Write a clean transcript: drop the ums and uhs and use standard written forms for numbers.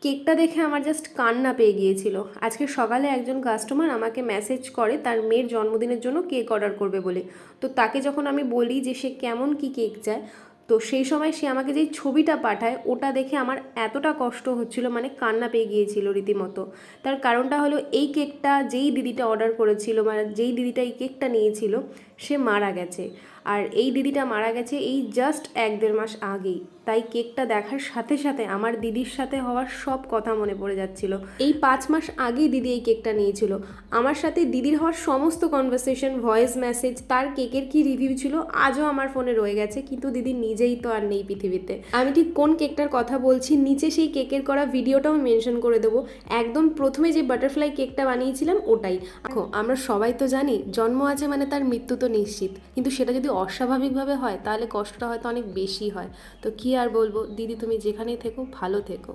কেকটা দেখে আমার জাস্ট কান্না পেয়ে গিয়েছিল। আজকে সকালে একজন কাস্টমার আমাকে মেসেজ করে তার মেয়ের জন্মদিনের জন্য কেক অর্ডার করবে বলে। তো তাকে যখন আমি বলি যে সে কেমন কি কেক চায়, তো সেই সময় সে আমাকে যেই ছবিটা পাঠায় ওটা দেখে আমার এতটা কষ্ট হচ্ছিল, মানে কান্না পেয়ে গিয়েছিল রীতিমতো। তার কারণটা হলো এই কেকটা যেই দিদিটা অর্ডার করেছিল, মানে যেই দিদিটা এই কেকটা নিয়েছিল, সে মারা গেছে। আর এই দিদিটা মারা গেছে এই জাস্ট 1-1.5 মাস আগেই। তাই কেকটা দেখার সাথে সাথে আমার দিদির সাথে হওয়ার সব কথা মনে পড়ে যাচ্ছিল। এই 5 মাস আগেই দিদি এই কেকটা নিয়েছিল। আমার সাথে দিদির হওয়ার সমস্ত কনভারসেশন, ভয়েস মেসেজ, তার কেকের কি রিভিউ ছিল আজও আমার ফোনে রয়ে গেছে, কিন্তু দিদি নিজেই তো আর নেই পৃথিবীতে। আমি ঠিক কোন কেকটার কথা বলছি নিচে সেই কেকের করা ভিডিওটাও মেনশন করে দেবো। একদম প্রথমে যে বাটারফ্লাই কেকটা বানিয়েছিলাম ওটাই। দেখো, আমরা সবাই তো জানি জন্ম আছে মানে তার মৃত্যু তো নিশ্চিত, কিন্তু সেটা যদি অস্বাভাবিকভাবে হয় তাহলে কষ্টটা হয়তো অনেক বেশি হয়। তো কি আর বলবো, দিদি তুমি যেখানেই থেকো ভালো থেকো।